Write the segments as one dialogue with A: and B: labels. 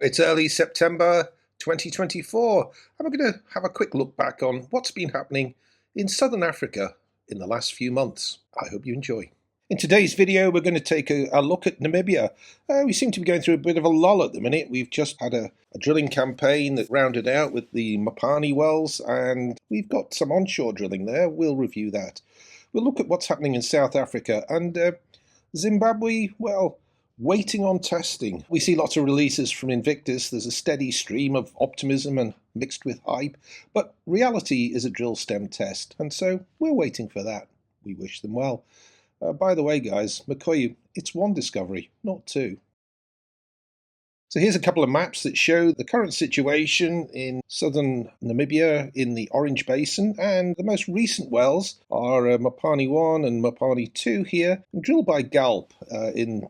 A: It's early September 2024, and we're going to have a quick look back on what's been happening in Southern Africa in the last few months. I hope you enjoy. In today's video, we're going to take a look at Namibia. We seem to be going through a bit of a lull at the minute. We've just had a drilling campaign that rounded out with the Mopani wells, and we've got some onshore drilling there. We'll review that. We'll look at what's happening in South Africa and Zimbabwe. Well, waiting on testing. We see lots of releases from Invictus. There's a steady stream of optimism and mixed with hype, but reality is a drill stem test, and so we're waiting for that. We wish them well. By the way, guys, Makoyu, it's one discovery, not two. So here's a couple of maps that show the current situation in southern Namibia in the Orange Basin, and the most recent wells are Mopani 1 and Mopani 2 here, drilled by Galp in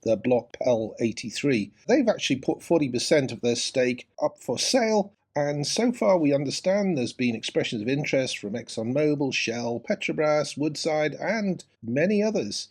A: the block PEL 83. They've actually put 40% of their stake up for sale, and so far we understand there's been expressions of interest from ExxonMobil, Shell, Petrobras, Woodside, and many others.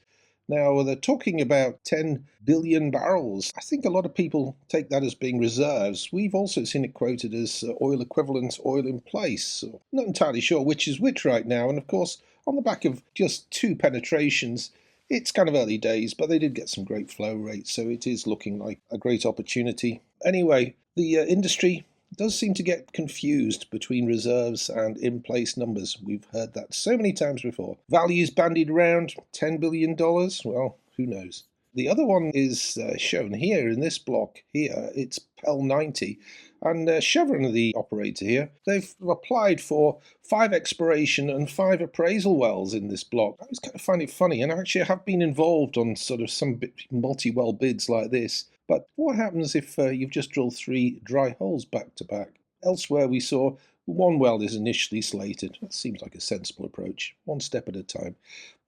A: Now, they're talking about 10 billion barrels. I think a lot of people take that as being reserves. We've also seen it quoted as oil equivalent oil in place. So not entirely sure which is which right now. And of course, on the back of just 2 penetrations, it's kind of early days, but they did get some great flow rates, so it is looking like a great opportunity. Anyway, the industry does seem to get confused between reserves and in-place numbers. We've heard that so many times before. Values bandied around, $10 billion? Well, who knows? The other one is shown here in this block here. It's PEL 90. And Chevron, the operator here, they've applied for 5 exploration and 5 appraisal wells in this block. I always kind of find it funny, and actually I have been involved on sort of some multi-well bids like this. But what happens if you've just drilled 3 dry holes back to back? Elsewhere we saw 1 well is initially slated. That seems like a sensible approach, 1 step at a time.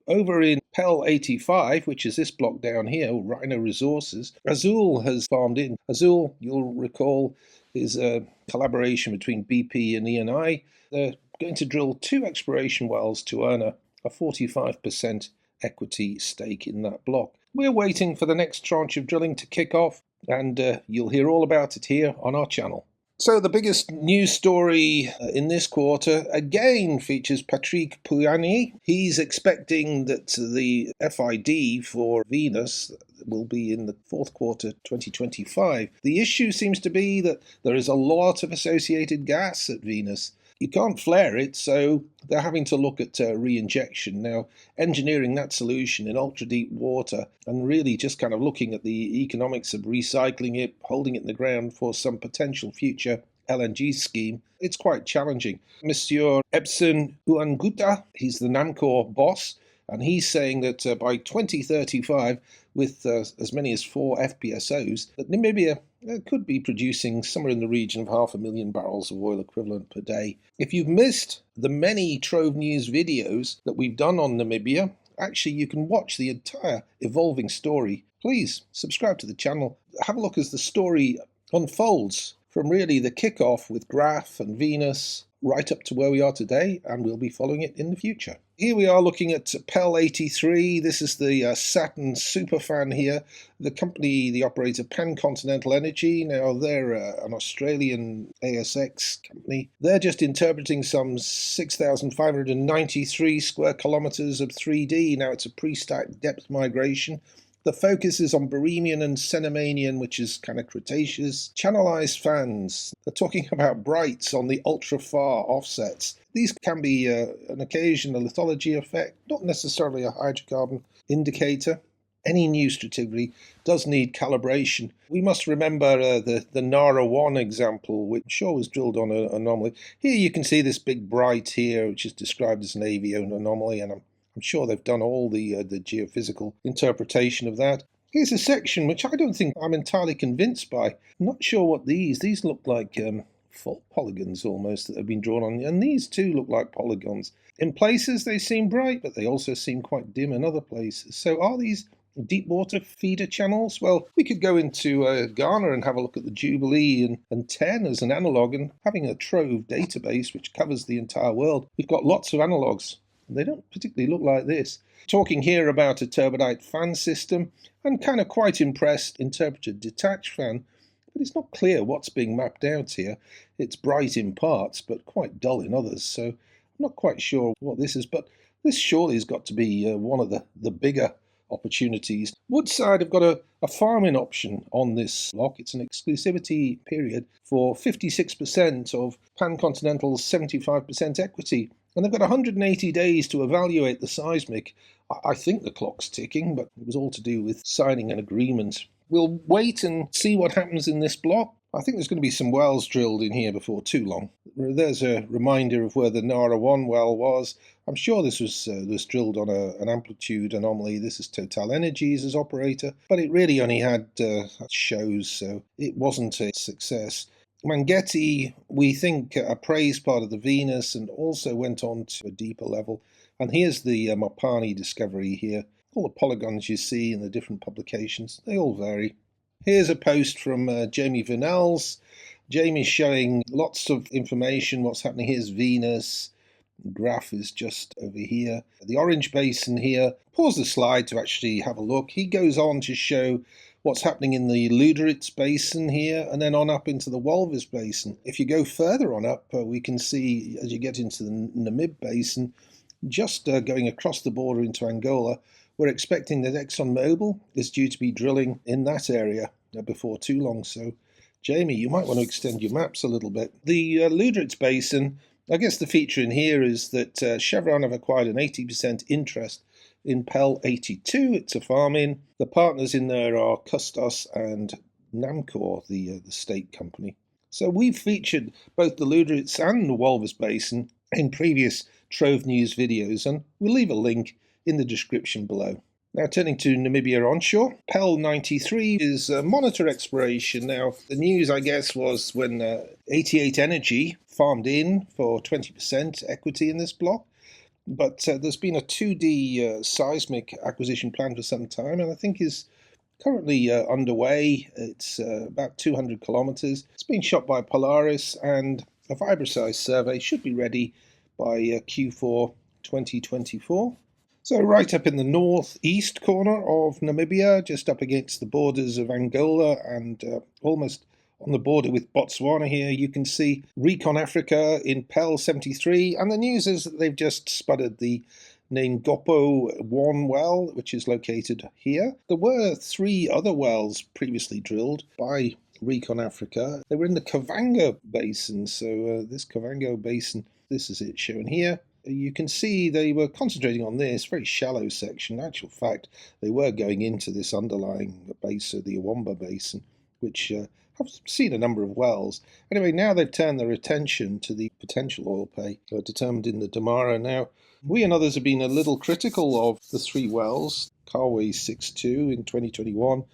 A: Over in PEL 85, which is this block down here, Rhino Resources, Azul has farmed in. Azul, you'll recall, is a collaboration between BP and Eni. They're going to drill 2 exploration wells to earn a 45% equity stake in that block. We're waiting for the next tranche of drilling to kick off, and you'll hear all about it here on our channel. So the biggest news story in this quarter again features Patrick Pouyanné. He's expecting that the FID for Venus will be in the 4th quarter 2025. The issue seems to be that there is a lot of associated gas at Venus. You can't flare it, so they're having to look at re-injection. Now, engineering that solution in ultra-deep water and really just kind of looking at the economics of recycling it, holding it in the ground for some potential future LNG scheme, it's quite challenging. Monsieur Ebson Uanguta, he's the Namcor boss, and he's saying that by 2035, with as many as 4 FPSOs, that Namibia could be producing somewhere in the region of 500,000 barrels of oil equivalent per day. If you've missed the many Trove News videos that we've done on Namibia, actually you can watch the entire evolving story. Please subscribe to the channel. Have a look as the story unfolds from really the kickoff with Graf and Venus right up to where we are today, and we'll be following it in the future. Here we are looking at PEL 83. This is the Saturn superfan here. The company, the operator, Pan-Continental Energy. Now, they're an Australian ASX company. They're just interpreting some 6,593 square kilometers of 3D. Now, it's a pre-stacked depth migration. The focus is on Barremian and Cenomanian, which is kind of Cretaceous. Channelized fans. They're talking about brights on the ultra-far offsets. These can be an occasional lithology effect, not necessarily a hydrocarbon indicator. Any new stratigraphy does need calibration. We must remember the Nara 1 example, which sure was drilled on an anomaly. Here you can see this big bright here, which is described as an avion anomaly, and I'm sure they've done all the geophysical interpretation of that. Here's a section which I don't think I'm entirely convinced by. I'm not sure what these look like fault polygons almost that have been drawn on, and these too look like polygons. In places they seem bright, but they also seem quite dim in other places. So are these deep water feeder channels? Well, we could go into Ghana and have a look at the Jubilee and 10 as an analogue, and having a Trove database which covers the entire world, we've got lots of analogues. They don't particularly look like this. Talking here about a turbidite fan system, and kind of quite impressed interpreted detached fan. but it's not clear what's being mapped out here. It's bright in parts, but quite dull in others, so I'm not quite sure what this is, but this surely has got to be one of the bigger opportunities. Woodside have got a farming option on this block. It's an exclusivity period for 56% of Pan-Continental's 75% equity, and they've got 180 days to evaluate the seismic. I think the clock's ticking, but it was all to do with signing an agreement. We'll wait and see what happens in this block. I think there's going to be some wells drilled in here before too long. There's a reminder of where the Nara 1 well was. I'm sure this was drilled on an amplitude anomaly. This is Total Energies as operator, but it really only had shows, so it wasn't a success. Mangetti, we think, appraised part of the Venus and also went on to a deeper level. And here's the Mopani discovery here. All the polygons you see in the different publications, they all vary. Here's a post from Jamie Vinnells. Jamie's showing lots of information, what's happening. Here's Venus. The graph is just over here. The orange basin here. Pause the slide to actually have a look. He goes on to show what's happening in the Luderitz basin here, and then on up into the Walvis basin. If you go further on up, we can see as you get into the Namib basin, just going across the border into Angola, we're expecting that ExxonMobil is due to be drilling in that area before too long. So, Jamie, you might want to extend your maps a little bit. The Luderitz basin, I guess the feature in here is that Chevron have acquired an 80% interest in PEL 82. It's a farm-in. The partners in there are Custos and Namcor, the state company. So we've featured both the Luderitz and the Walvis basin in previous TROVE news videos, and we'll leave a link in the description below. Now turning to Namibia Onshore, PEL 93 is monitor exploration. Now the news, I guess, was when 88 Energy farmed in for 20% equity in this block. But there's been a 2D seismic acquisition plan for some time, and I think is currently underway. It's about 200 kilometers. It's been shot by Polaris, and a Vibrasize survey should be ready by Q4 2024. So right up in the northeast corner of Namibia, just up against the borders of Angola and almost on the border with Botswana here, you can see Recon Africa in PEL 73, and the news is that they've just spudded the Ngopo 1 well, which is located here. There were 3 other wells previously drilled by Recon Africa. They were in the Kavango Basin, so this Kavango Basin, this is it shown here. You can see they were concentrating on this very shallow section. In actual fact, they were going into this underlying basin, the Awamba Basin, which I've seen a number of wells. Anyway, now they've turned their attention to the potential oil pay determined in the Damara. Now, we and others have been a little critical of the 3 wells, Karwe 6-2 in 2021,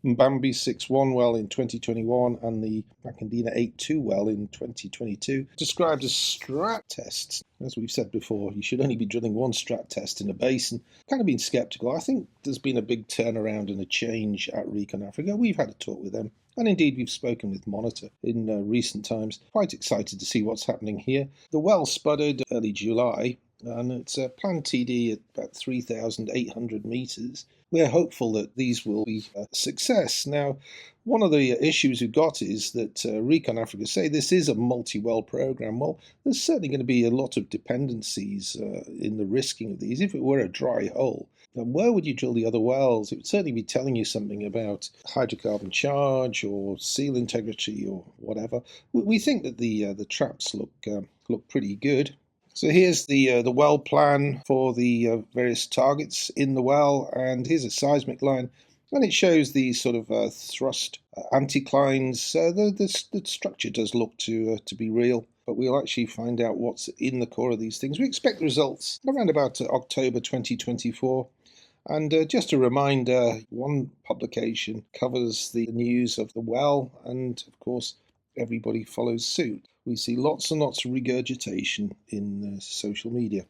A: Mbambi 6-1 well in 2021, and the Makandina 8-2 well in 2022, described as strat tests. As we've said before, you should only be drilling 1 strat test in a basin. Kind of been sceptical. I think there's been a big turnaround and a change at Recon Africa. We've had a talk with them, and indeed we've spoken with Monitor in recent times. Quite excited to see what's happening here. The well spudded early July, and it's a planned TD at about 3,800 meters. We're hopeful that these will be a success. Now, one of the issues we've got is that Recon Africa say this is a multi-well program. Well, there's certainly going to be a lot of dependencies in the risking of these. If it were a dry hole, then where would you drill the other wells? It would certainly be telling you something about hydrocarbon charge or seal integrity or whatever. We think that the traps look pretty good. So here's the well plan for the various targets in the well, and here's a seismic line, and it shows the sort of thrust anticlines. The structure does look to be real, but we'll actually find out what's in the core of these things. We expect results around about October 2024. And just a reminder, one publication covers the news of the well, and of course everybody follows suit. We see lots and lots of regurgitation in social media.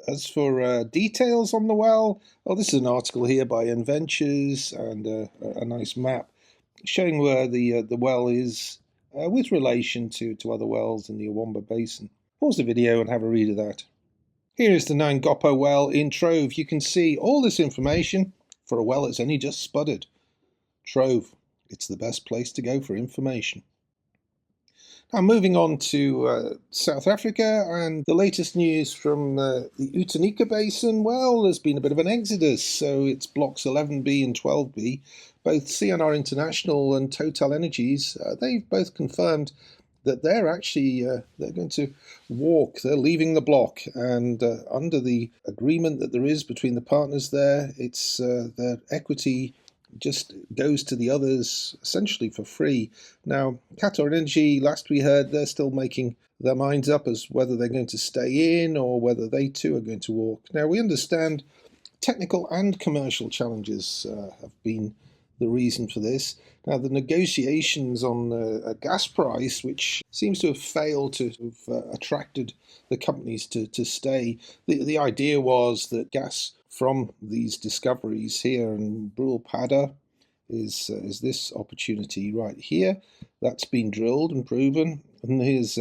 A: As for details on the well, this is an article here by Ventures and a nice map showing where the well is with relation to other wells in the Awamba Basin. Pause the video and have a read of that. Here is the Ngopo well in Trove. You can see all this information for a well that's only just spudded. Trove. It's the best place to go for information. Now, moving on to South Africa and the latest news from the Utanika Basin. Well, there's been a bit of an exodus. So it's blocks 11B and 12B. Both CNR International and Total Energies, they've both confirmed that they're actually they're going to walk. They're leaving the block, and under the agreement that there is between the partners there, it's their equity just goes to the others essentially for free. Now, Qatar Energy, last we heard, they're still making their minds up as whether they're going to stay in or whether they too are going to walk. Now, we understand technical and commercial challenges have been the reason for this. Now, the negotiations on a gas price, which seems to have failed to have attracted the companies to stay. The idea was that gas from these discoveries here in Brulpadda is this opportunity right here. That's been drilled and proven. And here's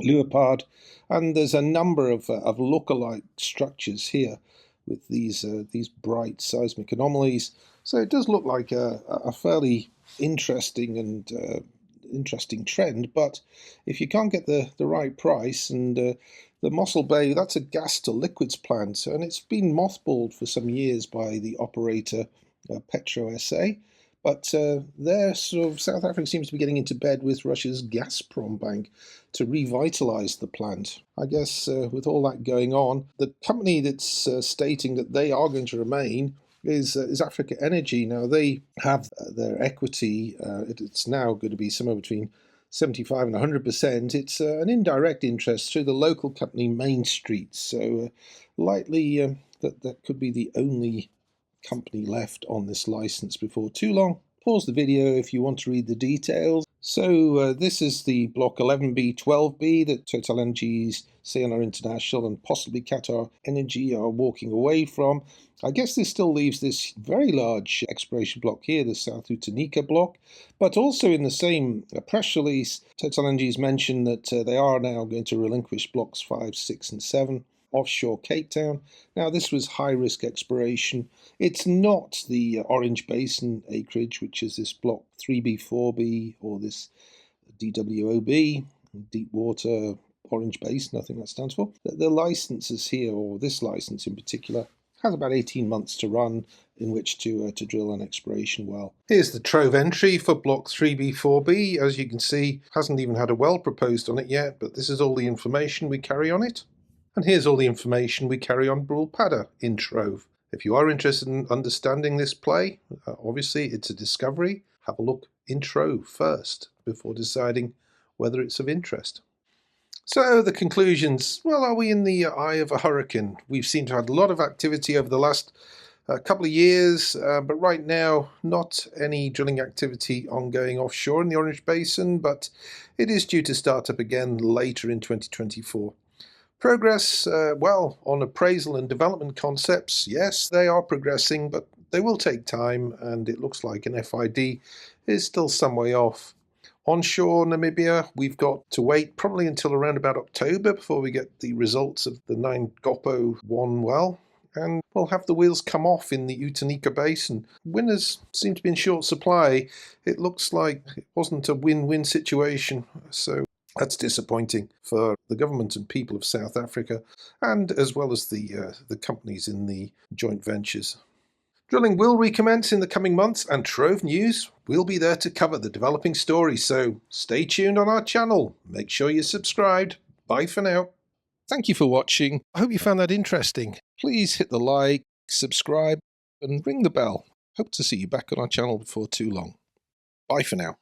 A: Leopard, and there's a number of lookalike structures here with these bright seismic anomalies. So it does look like a fairly interesting and interesting trend. But if you can't get the right price, and the Mossel Bay, that's a gas to liquids plant, and it's been mothballed for some years by the operator Petro SA. But there, sort of, South Africa seems to be getting into bed with Russia's Gazprom Bank to revitalise the plant. I guess with all that going on, the company that's stating that they are going to remain is Africa Energy. Now, they have their equity. It's now going to be somewhere between 75 and 100%. It's an indirect interest through the local company Main Street. So likely that could be the only company left on this license before too long. Pause the video if you want to read the details. So this is the block 11B, 12B that Total Energies, CNR International and possibly Qatar Energy are walking away from. I guess this still leaves this very large exploration block here, the South Utanika block, but also in the same press release, Total Energies mentioned that they are now going to relinquish blocks 5, 6 and 7 offshore Cape Town. Now, this was high-risk exploration. It's not the Orange Basin acreage, which is this block 3B, 4B, or this DWOB, Deep Water Orange Basin, I think that stands for. The licenses here, or this license in particular, has about 18 months to run in which to drill an exploration well. Here's the TROVE entry for block 3B, 4B. As you can see, hasn't even had a well proposed on it yet, but this is all the information we carry on it. And here's all the information we carry on Brulpadda in TROVE. If you are interested in understanding this play, obviously it's a discovery. Have a look in TROVE first before deciding whether it's of interest. So the conclusions, well, are we in the eye of a hurricane? We've seemed to have a lot of activity over the last couple of years, but right now not any drilling activity ongoing offshore in the Orange Basin, but it is due to start up again later in 2024. Progress, well, on appraisal and development concepts, yes, they are progressing, but they will take time, and it looks like an FID is still some way off. Onshore Namibia, we've got to wait probably until around about October before we get the results of the 9 Gopo 1 well, and we'll have the wheels come off in the Utanika Basin. Winners seem to be in short supply. It looks like it wasn't a win-win situation, so that's disappointing for the government and people of South Africa, and as well as the companies in the joint ventures. Drilling will recommence in the coming months, and TROVE News will be there to cover the developing story, so stay tuned on our channel. Make sure you're subscribed. Bye for now. Thank you for watching. I hope you found that interesting. Please hit the like, subscribe, and ring the bell. Hope to see you back on our channel before too long. Bye for now.